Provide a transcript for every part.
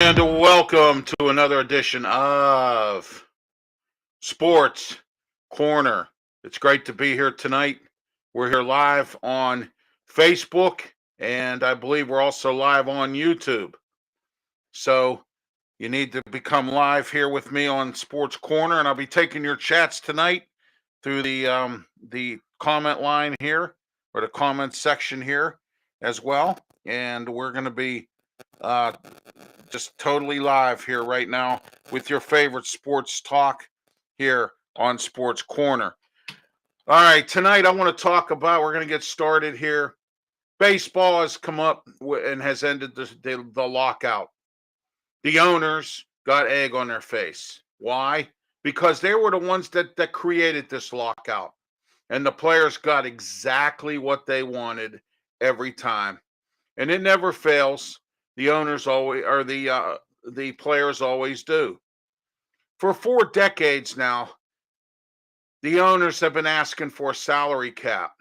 And welcome to another edition of Sports Corner. It's great to be here tonight. We're here live on Facebook, and I believe we're also live on YouTube. So you need to become live here with me on Sports Corner, and I'll be taking your chats tonight through the comment line here or the comment section here as well. And we're going to be uh, just totally live here right now with your favorite sports talk here on Sports Corner. All right, tonight I want to talk about, we're going to get started here. Baseball has come up and has ended the lockout. The owners got egg on their face. Why? Because they were the ones that created this lockout. And the players got exactly what they wanted every time. And it never fails. The owners always, or the players always do. For 4 decades now, the owners have been asking for a salary cap.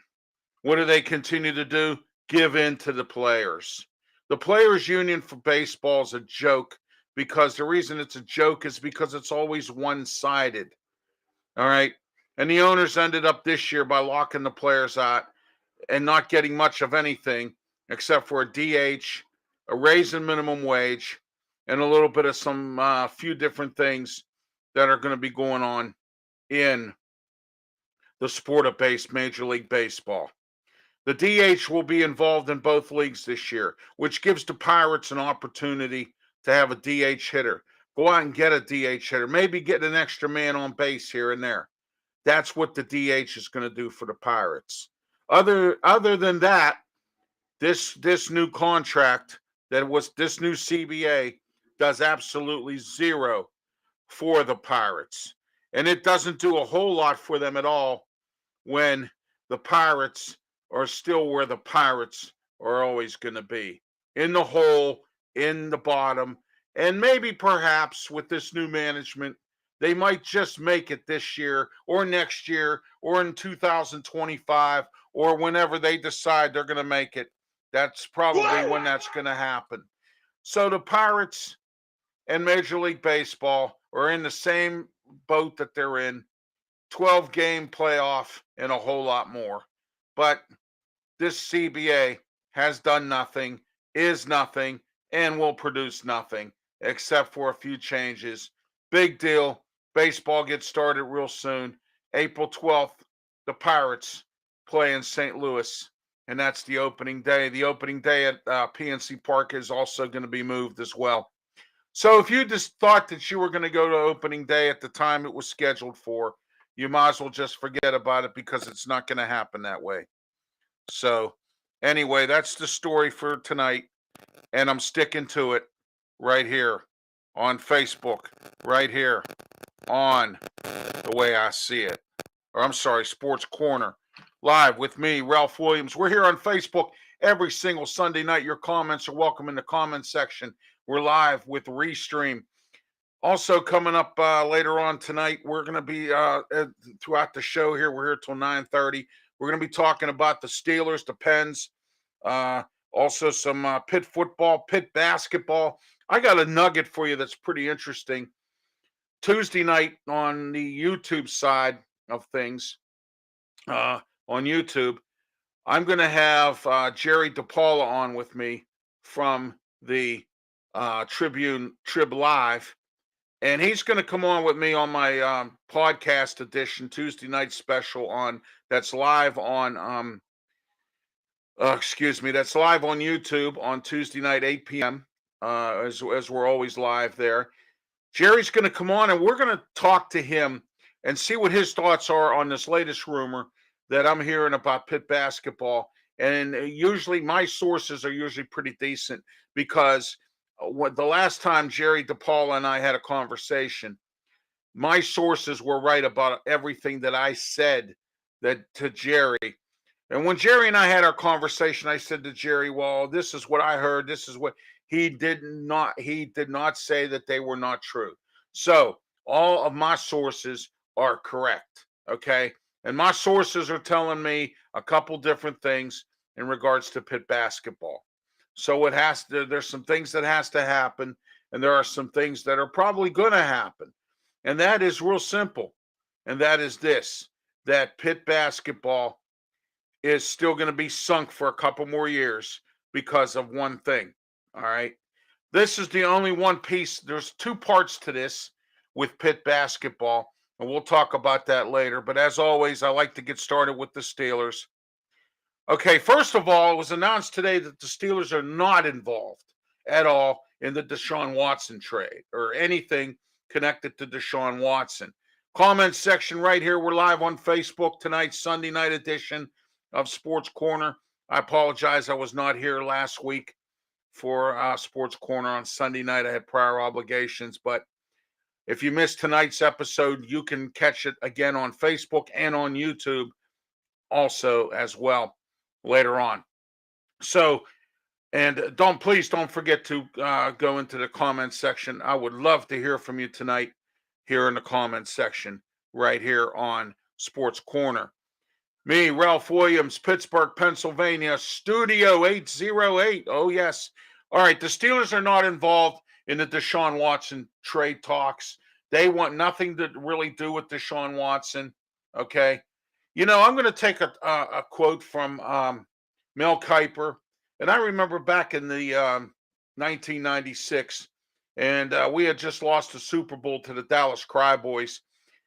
What do they continue to do? Give in to the players. The players' union for baseball is a joke because the reason it's a joke is because it's always one-sided. All right. And the owners ended up this year by locking the players out and not getting much of anything except for a DH, a raise in minimum wage, and a little bit of some few different things that are going to be going on in the sport of Major League Baseball. The DH will be involved in both leagues this year, which gives the Pirates an opportunity to have a DH hitter. Go out and get a DH hitter. Maybe get an extra man on base here and there. That's what the DH is going to do for the Pirates. Other than that, this new contract this new CBA does absolutely zero for the Pirates. And it doesn't do a whole lot for them at all when the Pirates are still where the Pirates are always going to be, in the hole, in the bottom. And maybe perhaps with this new management, they might just make it this year or next year or in 2025 or whenever they decide they're going to make it. That's probably when that's going to happen. So the Pirates and Major League Baseball are in the same boat that they're in. 12-game playoff and a whole lot more. But this CBA has done nothing, is nothing, and will produce nothing except for a few changes. Big deal. Baseball gets started real soon. April 12th, the Pirates play in St. Louis, and that's the opening day. The opening day at PNC Park is also going to be moved as well. So if you just thought that you were going to go to opening day at the time it was scheduled for, you might as well just forget about it because it's not going to happen that way. So anyway, that's the story for tonight. And I'm sticking to it right here on Facebook, right here on The Way I See It. Or I'm sorry, Sports Corner. Live with me, Ralph Williams. We're here on Facebook every single Sunday night. Your comments are welcome in the comments section. We're live with Restream. Also coming up later on tonight, we're going to be throughout the show here. We're here till 9:30. We're going to be talking about the Steelers, the Pens, also some Pitt football, Pitt basketball. I got a nugget for you that's pretty interesting. Tuesday night on the YouTube side of things, on YouTube, I'm going to have Jerry DePaula on with me from the Trib Live. And he's going to come on with me on my podcast edition Tuesday night special that's live on that's live on YouTube on Tuesday night 8 p.m. As we're always live there. Jerry's going to come on and we're going to talk to him and see what his thoughts are on this latest rumor that I'm hearing about Pitt basketball. And usually my sources are usually pretty decent because the last time Jerry DePaula and I had a conversation, my sources were right about everything that I said to Jerry. And when Jerry and I had our conversation, I said to Jerry, well, this is what I heard. This is what he did not say that they were not true. So all of my sources are correct. Okay. And my sources are telling me a couple different things in regards to Pitt basketball. So there's some things that has to happen. and there are some things that are probably going to happen. And that is real simple. And that is this, that Pitt basketball is still going to be sunk for a couple more years because of one thing. All right. This is the only one piece. There's two parts to this with Pitt basketball, and we'll talk about that later. But as always, I like to get started with the Steelers. Okay, first of all, it was announced today that the Steelers are not involved at all in the Deshaun Watson trade or anything connected to Deshaun Watson. Comment section right here. We're live on Facebook tonight, Sunday night edition of Sports Corner. I apologize, I was not here last week for Sports Corner on Sunday night. I had prior obligations, but if you missed tonight's episode, you can catch it again on Facebook and on YouTube also as well later on. So, and please don't forget to go into the comments section. I would love to hear from you tonight here in the comments section right here on Sports Corner. Me, Ralph Williams, Pittsburgh, Pennsylvania, Studio 808. Oh, yes. All right, the Steelers are not involved in the Deshaun Watson trade talks. They want nothing to really do with Deshaun Watson, okay? You know, I'm going to take a quote from Mel Kiper. And I remember back in the 1996, and we had just lost the Super Bowl to the Dallas Cowboys.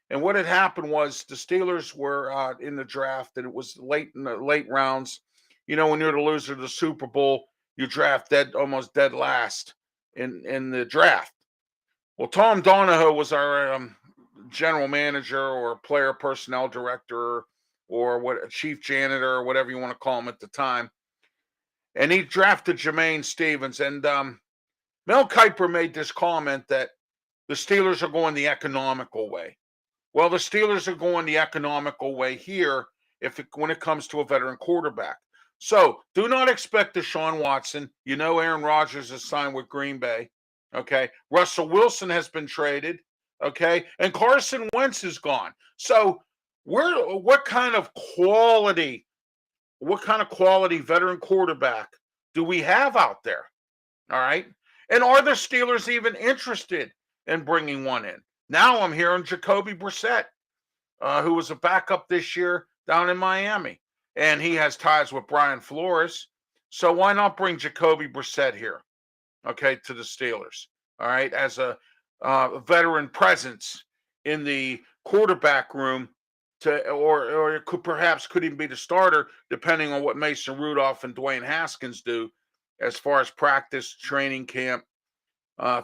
And what had happened was the Steelers were in the draft, and it was late in the late rounds. You know, when you're the loser of the Super Bowl, you draft almost dead last in the draft. Well, Tom Donahoe was our general manager or player personnel director or chief janitor or whatever you want to call him at the time. And he drafted Jermaine Stevens. And Mel Kiper made this comment that the Steelers are going the economical way. Well, the Steelers are going the economical way here when it comes to a veteran quarterback. So do not expect Deshaun Watson. You know Aaron Rodgers is signed with Green Bay. Okay. Russell Wilson has been traded. Okay. And Carson Wentz is gone. So what kind of quality veteran quarterback do we have out there? All right. And are the Steelers even interested in bringing one in? Now I'm hearing Jacoby Brissett, who was a backup this year down in Miami. And he has ties with Brian Flores. So why not bring Jacoby Brissett here, okay, to the Steelers, all right, as a veteran presence in the quarterback room, or it could even be the starter, depending on what Mason Rudolph and Dwayne Haskins do as far as practice, training camp,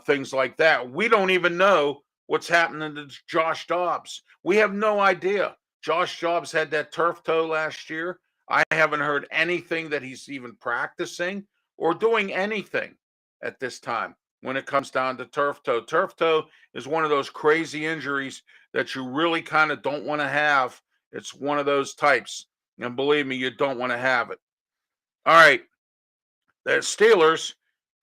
things like that. We don't even know what's happening to Josh Dobbs. We have no idea. Josh Dobbs had that turf toe last year. I haven't heard anything that he's even practicing or doing anything at this time when it comes down to turf toe. Turf toe is one of those crazy injuries that you really kind of don't want to have. It's one of those types. And believe me, you don't want to have it. All right. The Steelers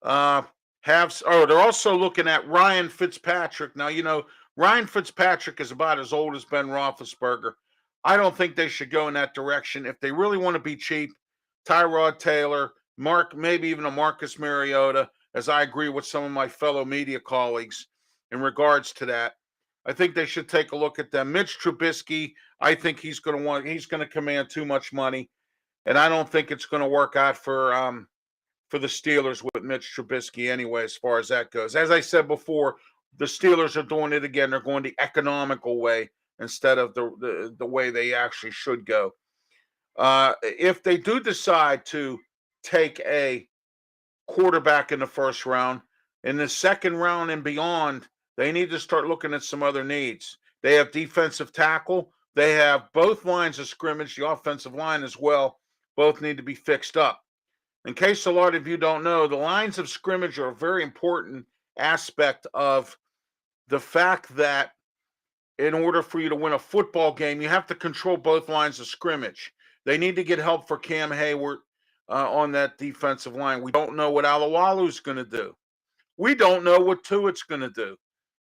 they're also looking at Ryan Fitzpatrick. Now, you know, Ryan Fitzpatrick is about as old as Ben Roethlisberger. I don't think they should go in that direction. If they really want to be cheap, Tyrod Taylor, maybe even a Marcus Mariota, as I agree with some of my fellow media colleagues in regards to that. I think they should take a look at them. Mitch Trubisky, I think he's going to command too much money, and I don't think it's going to work out for the Steelers with Mitch Trubisky anyway, as far as that goes. As I said before, the Steelers are doing it again. They're going the economical way instead of the way they actually should go. If they do decide to take a quarterback in the first round, in the second round and beyond, they need to start looking at some other needs. They have defensive tackle. They have both lines of scrimmage, the offensive line as well. Both need to be fixed up. In case a lot of you don't know, the lines of scrimmage are a very important aspect of the fact that in order for you to win a football game, you have to control both lines of scrimmage. They need to get help for Cam Hayward on that defensive line. We don't know what Alualu's going to do. We don't know what Tuitt's going to do.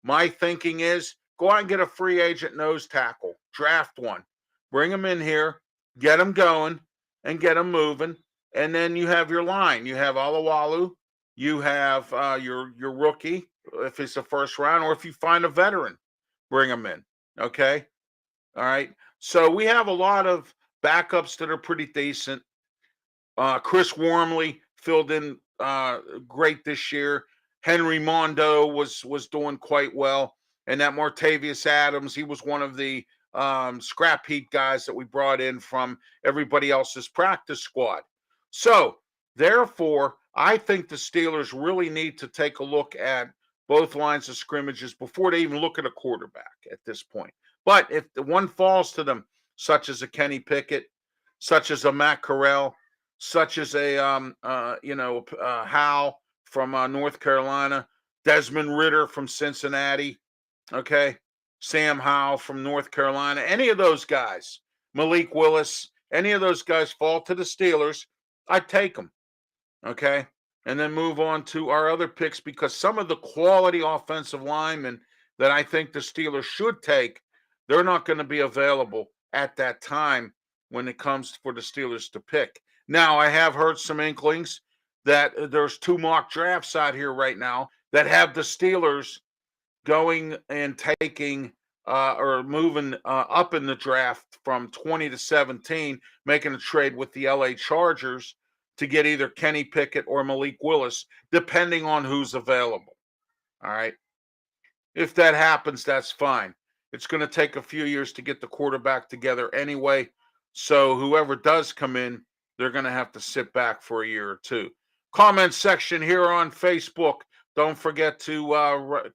My thinking is go out and get a free agent nose tackle. Draft one. Bring him in here. Get him going and get him moving. And then you have your line. You have Alualu. You have your rookie. if it's a first round, or if you find a veteran, bring him in. Okay. All right. So we have a lot of backups that are pretty decent. Chris Wormley filled in great this year. Henry Mondo was doing quite well, and that Martavius Adams, he was one of the scrap heap guys that we brought in from everybody else's practice squad. So therefore, I think the Steelers really need to take a look at both lines of scrimmages before they even look at a quarterback at this point. But if the one falls to them, such as a Kenny Pickett, such as a Matt Corral, such as a Hal from North Carolina, Desmond Ridder from Cincinnati, okay, Sam Howell from North Carolina, any of those guys, Malik Willis, any of those guys fall to the Steelers, I'd take them, okay, and then move on to our other picks, because some of the quality offensive linemen that I think the Steelers should take, they're not going to be available at that time when it comes for the Steelers to pick. Now, I have heard some inklings that there's 2 mock drafts out here right now that have the Steelers going and taking or moving up in the draft from 20 to 17, making a trade with the LA Chargers to get either Kenny Pickett or Malik Willis, depending on who's available. All right. If that happens, that's fine. It's going to take a few years to get the quarterback together anyway. So whoever does come in, they're going to have to sit back for a year or two. Comment section here on Facebook. Don't forget to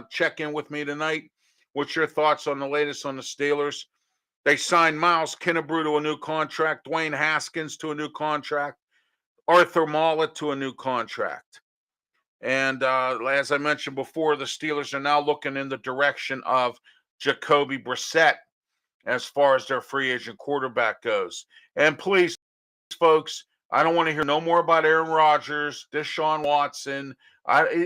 check in with me tonight. What's your thoughts on the latest on the Steelers? They signed Miles Kennebrew to a new contract, Dwayne Haskins to a new contract, Arthur Maulet to a new contract. And as I mentioned before, the Steelers are now looking in the direction of Jacoby Brissett as far as their free agent quarterback goes. And please, folks, I don't want to hear no more about Aaron Rodgers, Deshaun Watson,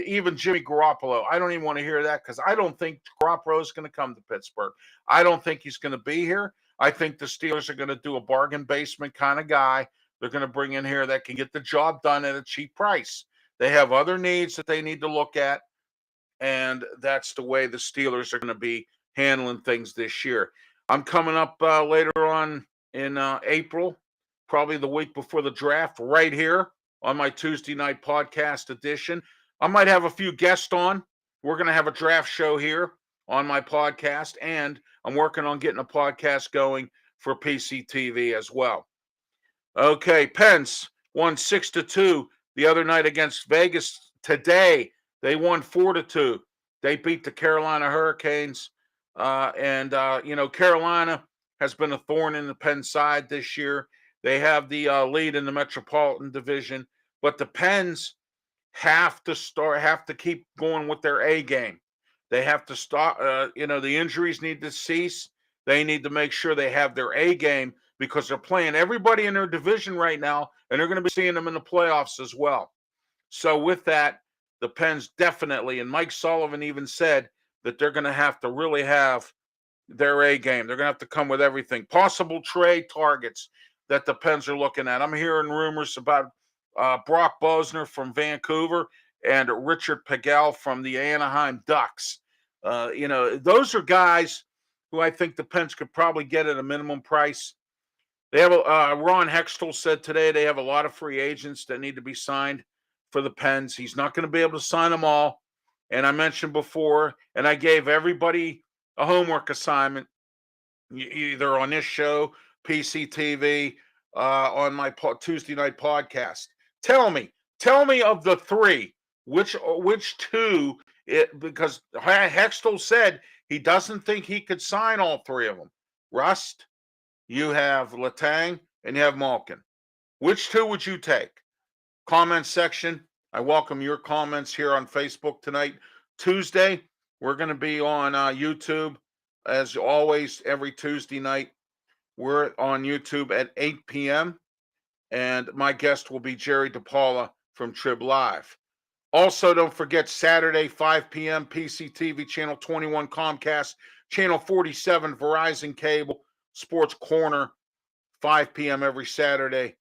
even Jimmy Garoppolo. I don't even want to hear that, because I don't think Garoppolo is going to come to Pittsburgh. I don't think he's going to be here. I think the Steelers are going to do a bargain basement kind of guy. They're going to bring in here that can get the job done at a cheap price. They have other needs that they need to look at, and that's the way the Steelers are going to be handling things this year. I'm coming up later on in April, probably the week before the draft, right here on my Tuesday night podcast edition. I might have a few guests on. We're going to have a draft show here on my podcast, and I'm working on getting a podcast going for PCTV as well. Okay, Pence won 6-2 the other night against Vegas. Today, they won 4-2. They beat the Carolina Hurricanes. Carolina has been a thorn in the Penn side this year. They have the lead in the Metropolitan Division, but the Pens have to keep going with their A game. They have to stop. The injuries need to cease. They need to make sure they have their A game, because they're playing everybody in their division right now, and they're going to be seeing them in the playoffs as well. So with that, the Pens definitely, and Mike Sullivan even said that they're going to have to really have their A game. They're going to have to come with everything. Possible trade targets that the Pens are looking at. I'm hearing rumors about Brock Bosner from Vancouver and Richard Pagel from the Anaheim Ducks. Those are guys who I think the Pens could probably get at a minimum price. They have Ron Hextall said today they have a lot of free agents that need to be signed for the Pens. He's not going to be able to sign them all. And I mentioned before, and I gave everybody a homework assignment, either on this show, PCTV, on my Tuesday night podcast. Tell me of the 3, which 2, because Hextall said he doesn't think he could sign all 3 of them. Rust, you have Letang, and you have Malkin. Which 2 would you take? Comment section. I welcome your comments here on Facebook tonight. Tuesday, we're going to be on YouTube, as always, every Tuesday night. We're on YouTube at 8 p.m., and my guest will be Jerry DePaula from Trib Live. Also, don't forget Saturday, 5 p.m., PCTV, Channel 21 Comcast, Channel 47 Verizon Cable, Sports Corner, 5 p.m. every Saturday.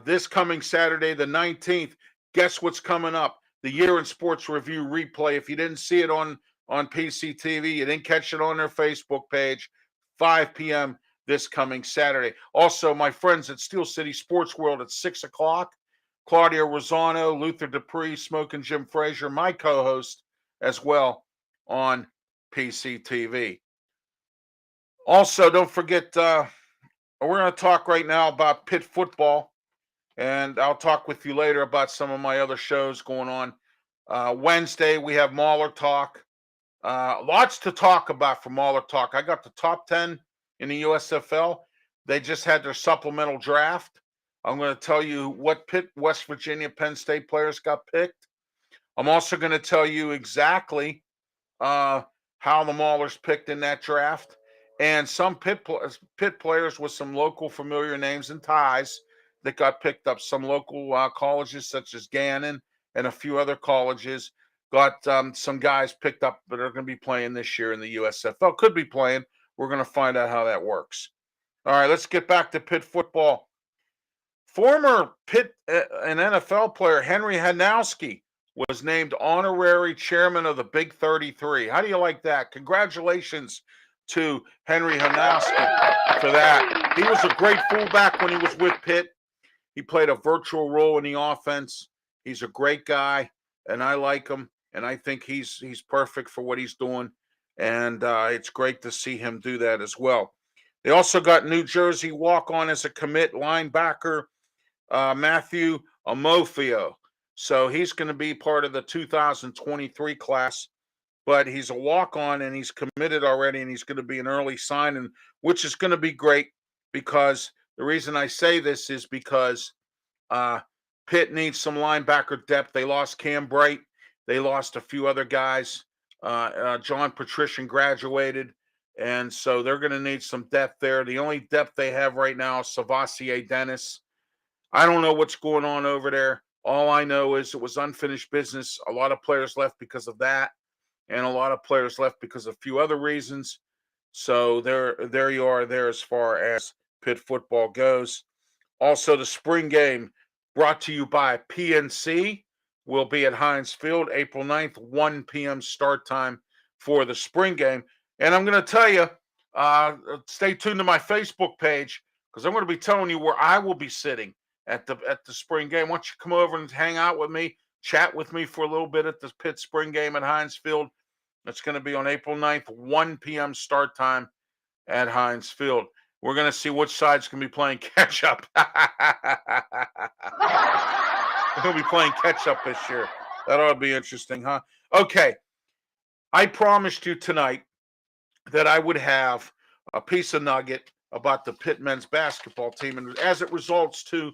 This coming Saturday, the 19th, guess what's coming up? the Year in Sports Review replay. If you didn't see it on PCTV, you didn't catch it on their Facebook page, 5 p.m. this coming Saturday. Also, my friends at Steel City Sports World at 6 o'clock, Claudia Rosano, Luther Dupree, Smoking Jim Frazier, my co-host as well on PCTV. Also, don't forget, we're going to talk right now about Pitt football, and I'll talk with you later about some of my other shows going on. Wednesday, we have Mauler Talk. Lots to talk about for Mauler Talk. I got the top 10 in the USFL. They just had their supplemental draft. I'm going to tell you what Pitt, West Virginia, Penn State players got picked. I'm also going to tell you exactly how the Maulers picked in that draft, and some Pitt players with some local familiar names and ties that got picked up. Some local colleges such as Gannon and a few other colleges got some guys picked up that are going to be playing this year in the USFL. Could be playing. We're going to find out how that works. All right, let's get back to Pitt football. Former Pitt and NFL player Henry Hanowski was named honorary chairman of the Big 33. How do you like that? Congratulations to Henry Hanowski for that. He was a great fullback when he was with Pitt. He played a virtual role in the offense. He's a great guy, and I like him, and I think he's perfect for what he's doing, and it's great to see him do that as well. They also got New Jersey walk-on as a commit linebacker, Matthew Amofio. So he's going to be part of the 2023 class, but he's a walk-on and he's committed already, and he's going to be an early signing, which is going to be great because the reason I say this is because Pitt needs some linebacker depth. They lost Cam Bright. They lost a few other guys. John Patrician graduated, and so they're going to need some depth there. The only depth they have right now is Savassier Dennis. I don't know what's going on over there. All I know is it was unfinished business. A lot of players left because of that, and a lot of players left because of a few other reasons. So there you are there as far as Pitt football goes. Also, the spring game brought to you by PNC will be at Heinz Field April 9th, 1 p.m. start time for the spring game. And I'm going to tell you, stay tuned to my Facebook page because I'm going to be telling you where I will be sitting at the spring game. Why don't you come over and hang out with me, chat with me for a little bit at the Pitt spring game at Heinz Field. It's going to be on April 9th, 1 p.m. start time at Heinz Field. We're going to see which side's going to be playing catch-up. We'll be playing catch-up this year. That ought to be interesting, huh? Okay. I promised you tonight that I would have a piece of nugget about the Pitt men's basketball team and as it results to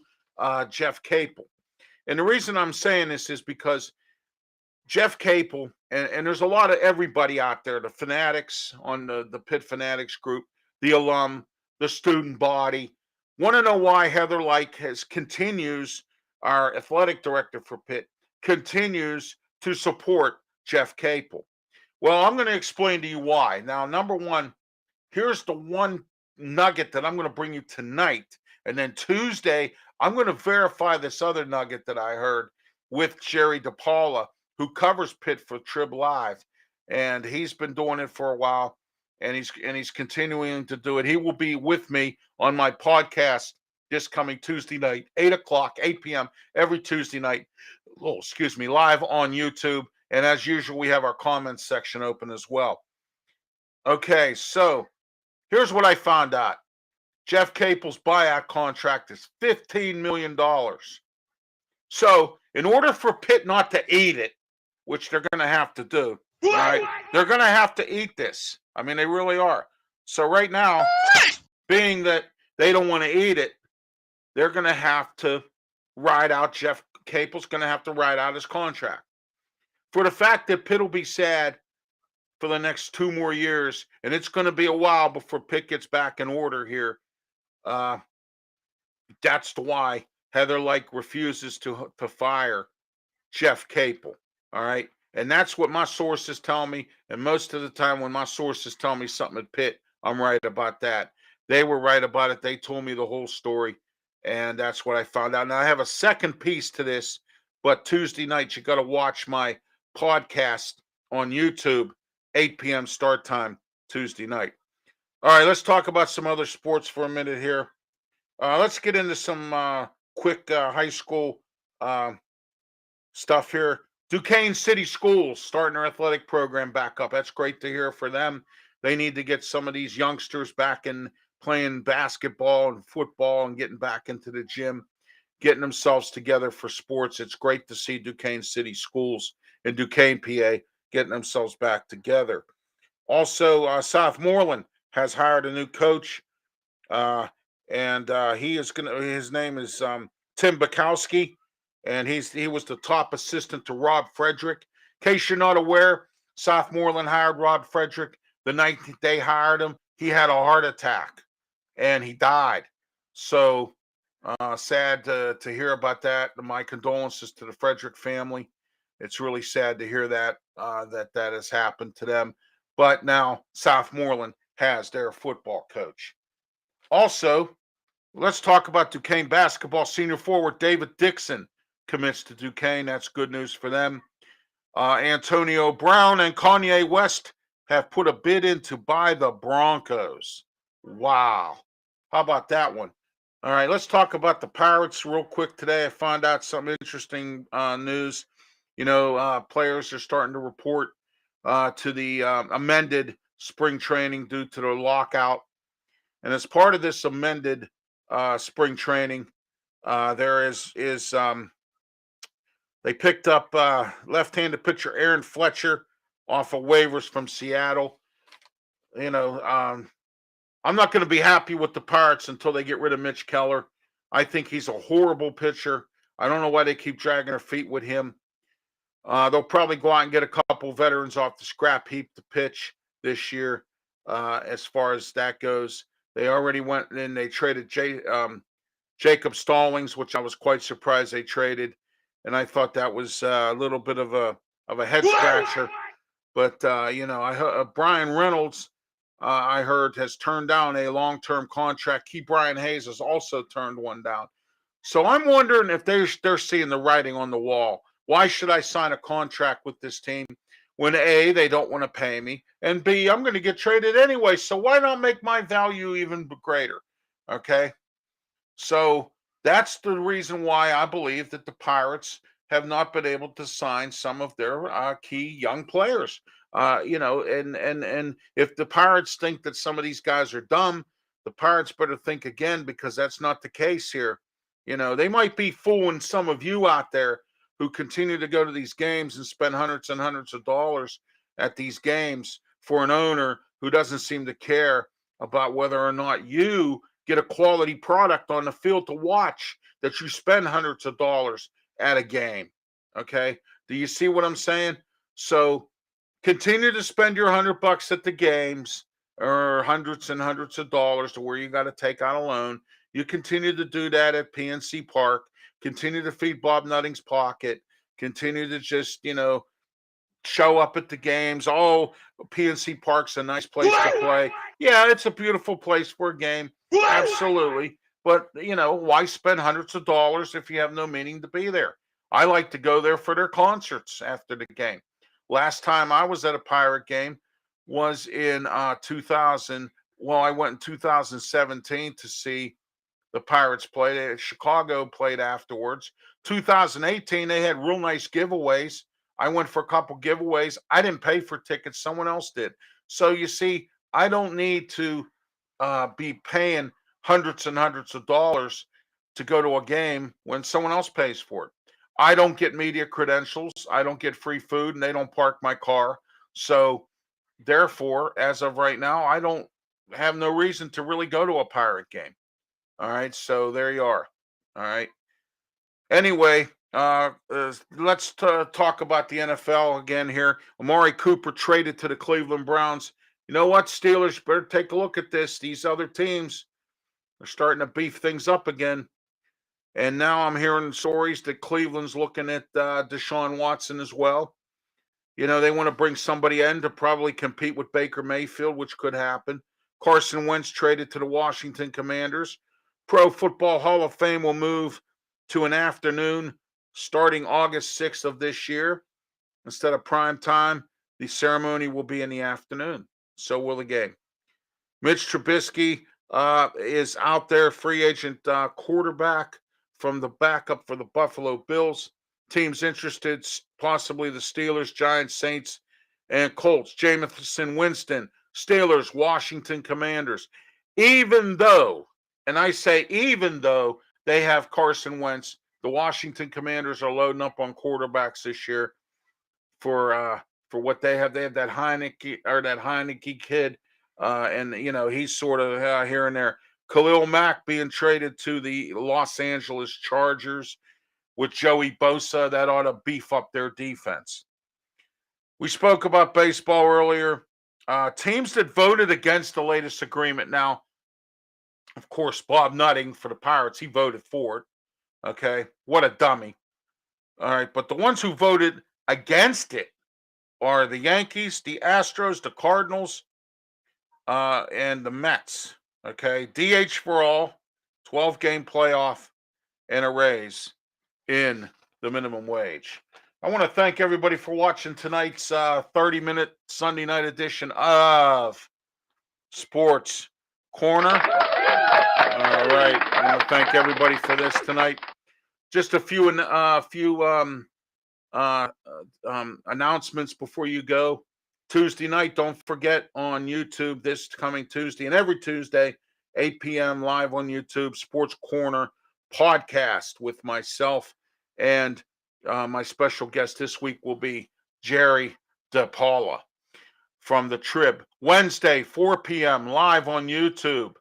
Jeff Capel. And the reason I'm saying this is because Jeff Capel, and there's a lot of everybody out there, the fanatics on the Pitt Fanatics group, the alum, the student body, want to know why Heather Lyke continues, our athletic director for Pitt, continues to support Jeff Capel. Well, I'm going to explain to you why. Now, number one, here's the one nugget that I'm going to bring you tonight. And then Tuesday, I'm going to verify this other nugget that I heard with Jerry DePaula, who covers Pitt for Trib Live. And he's been doing it for a while, and he's continuing to do it. He will be with me on my podcast this coming Tuesday night, 8 p.m. every Tuesday night. Oh, excuse me, live on YouTube. And as usual, we have our comments section open as well. Okay, so here's what I found out. Jeff Capel's buyout contract is $15 million. So in order for Pitt not to eat it, which they're going to have to do, right? They're going to have to eat this. I mean, they really are. So right now, being that they don't want to eat it, they're going to have to ride out Jeff Capel's going to have to ride out his contract. For the fact that Pitt will be sad for the next 2 more years, and it's going to be a while before Pitt gets back in order here. That's why Heather Lyke refuses to fire Jeff Capel. All right. And that's what my sources tell me. And most of the time when my sources tell me something at Pitt, I'm right about that. They were right about it. They told me the whole story. And that's what I found out. Now I have a second piece to this, But Tuesday night, you got to watch my podcast on YouTube, 8 p.m. start time Tuesday night. All right, let's talk about some other sports for a minute here. Let's get into some quick high school uh, stuff here. Duquesne City Schools starting their athletic program back up. That's great to hear for them. They need to get some of these youngsters back in playing basketball and football and getting back into the gym, getting themselves together for sports. It's great to see Duquesne City Schools in Duquesne, PA, getting themselves back together. Also, Southmoreland has hired a new coach, and he is gonna. His name is Tim Bukowski, and he was the top assistant to Rob Frederick. In case you're not aware, Southmoreland hired Rob Frederick. The night they hired him, he had a heart attack, and he died. So sad to hear about that. My condolences to the Frederick family. It's really sad to hear that that has happened to them. But now Southmoreland has their football coach. Also, let's talk about Duquesne basketball. Senior forward David Dixon commits to Duquesne. That's good news for them. Antonio Brown and Kanye West have put a bid in to buy the Broncos. Wow. How about that one? All right, let's talk about the Pirates real quick today. I found out some interesting news. Players are starting to report to the amended spring training due to the lockout. And as part of this amended spring training, there is they picked up left-handed pitcher Aaron Fletcher off of waivers from Seattle. I'm not going to be happy with the Pirates until they get rid of Mitch Keller. I think he's a horrible pitcher. I don't know why they keep dragging their feet with him. They'll probably go out and get a couple veterans off the scrap heap to pitch this year. As far as that goes, they already went and they traded Jacob Stallings, which I was quite surprised they traded, and I thought that was a little bit of a head scratcher. But I heard Brian Reynolds. I heard has turned down a long-term contract. Brian Hayes has also turned one down. So I'm wondering if they're seeing the writing on the wall. Why should I sign a contract with this team when A, they don't want to pay me, and B, I'm going to get traded anyway. So why not make my value even greater? Okay. So that's the reason why I believe that the Pirates have not been able to sign some of their key young players. And if the Pirates think that some of these guys are dumb, the Pirates better think again, because that's not the case here. They might be fooling some of you out there who continue to go to these games and spend hundreds and hundreds of dollars at these games for an owner who doesn't seem to care about whether or not you get a quality product on the field to watch, that you spend hundreds of dollars at a game. Okay. Do you see what I'm saying? So continue to spend your $100 at the games, or hundreds and hundreds of dollars to where you got to take out a loan. You continue to do that at PNC Park. Continue to feed Bob Nutting's pocket. Continue to just, show up at the games. Oh, PNC Park's a nice place to play. Yeah, it's a beautiful place for a game. Absolutely. But, why spend hundreds of dollars if you have no meaning to be there? I like to go there for their concerts after the game. Last time I was at a Pirate game was in 2000. Well, I went in 2017 to see the Pirates play. Chicago played afterwards. 2018, they had real nice giveaways. I went for a couple giveaways. I didn't pay for tickets. Someone else did. So you see, I don't need to be paying hundreds and hundreds of dollars to go to a game when someone else pays for it. I don't get media credentials. I don't get free food, and they don't park my car. So therefore, as of right now, I don't have no reason to really go to a Pirate game. All right. So there you are. All right. Anyway, let's talk about the NFL again here. Amari Cooper traded to the Cleveland Browns. You know what, Steelers, better take a look at this. These other teams are starting to beef things up again. And now I'm hearing stories that Cleveland's looking at Deshaun Watson as well. They want to bring somebody in to probably compete with Baker Mayfield, which could happen. Carson Wentz traded to the Washington Commanders. Pro Football Hall of Fame will move to an afternoon starting August 6th of this year. Instead of prime time, the ceremony will be in the afternoon. So will the game. Mitch Trubisky is out there, free agent quarterback from the backup for the Buffalo Bills. Teams interested, possibly the Steelers, Giants, Saints, and Colts. Jameson Winston, Steelers, Washington Commanders. Even though, and I say even though they have Carson Wentz, the Washington Commanders are loading up on quarterbacks this year for what they have. They have that Heineke kid, and he's sort of here and there. Khalil Mack being traded to the Los Angeles Chargers with Joey Bosa. That ought to beef up their defense. We spoke about baseball earlier. Teams that voted against the latest agreement. Now, of course, Bob Nutting for the Pirates, he voted for it. Okay, what a dummy. All right, but the ones who voted against it are the Yankees, the Astros, the Cardinals, and the Mets. Okay, DH for all, 12-game playoff, and a raise in the minimum wage. I want to thank everybody for watching tonight's 30-minute Sunday night edition of Sports Corner. All right, I want to thank everybody for this tonight. Just a few announcements before you go. Tuesday night, don't forget on YouTube this coming Tuesday and every Tuesday, 8 p.m. live on YouTube, Sports Corner podcast with myself and my special guest this week will be Jerry DePaula from the Trib. Wednesday, 4 p.m. live on YouTube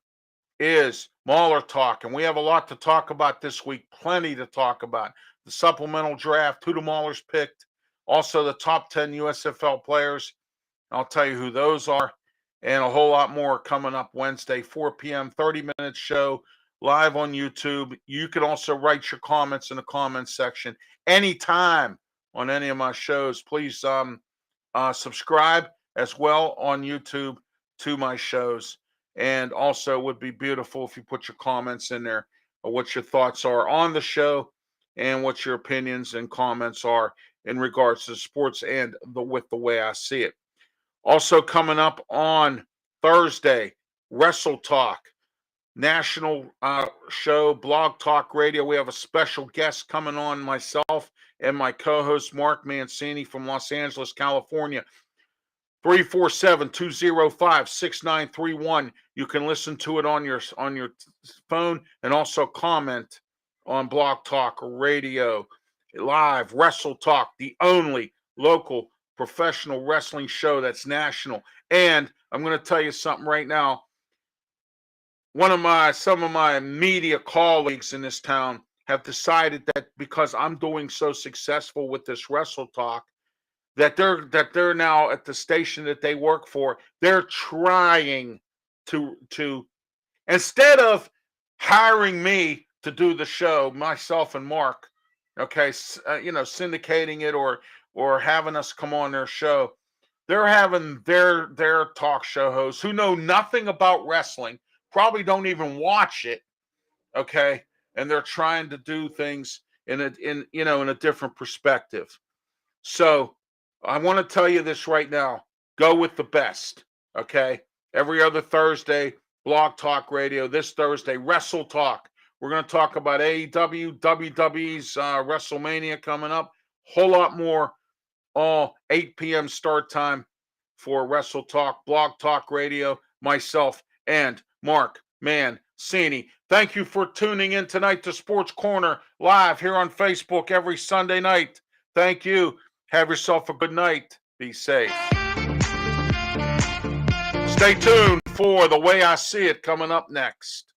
is Mauler Talk, and we have a lot to talk about this week, plenty to talk about. The supplemental draft, who the Maulers picked, also the top 10 USFL players. I'll tell you who those are, and a whole lot more coming up Wednesday, 4 p.m., 30-minute show live on YouTube. You can also write your comments in the comments section anytime on any of my shows. Please subscribe as well on YouTube to my shows. And also would be beautiful if you put your comments in there of what your thoughts are on the show and what your opinions and comments are in regards to sports and with the way I see it. Also coming up on Thursday, Wrestle Talk, national show, Blog Talk Radio. We have a special guest coming on, myself and my co-host Mark Mancini from Los Angeles, California. 347-205-6931. You can listen to it on your phone and also comment on Blog Talk Radio Live. Wrestle Talk, the only local professional wrestling show that's national. And I'm going to tell you something right now. Some of my media colleagues in this town have decided that because I'm doing so successful with this Wrestle Talk, that they're now at the station that they work for, they're trying to instead of hiring me to do the show, myself and Mark, okay, syndicating it or having us come on their show, they're having their talk show hosts who know nothing about wrestling, probably don't even watch it, okay, and they're trying to do things in a different perspective. So I want to tell you this right now. Go with the best, okay? Every other Thursday, Blog Talk Radio. This Thursday, Wrestle Talk. We're going to talk about AEW, WWE's WrestleMania coming up. Whole lot more. All 8 p.m. start time for Wrestle Talk, Blog Talk Radio, myself, and Mark Mancini. Thank you for tuning in tonight to Sports Corner live here on Facebook every Sunday night. Thank you. Have yourself a good night. Be safe. Stay tuned for The Way I See It coming up next.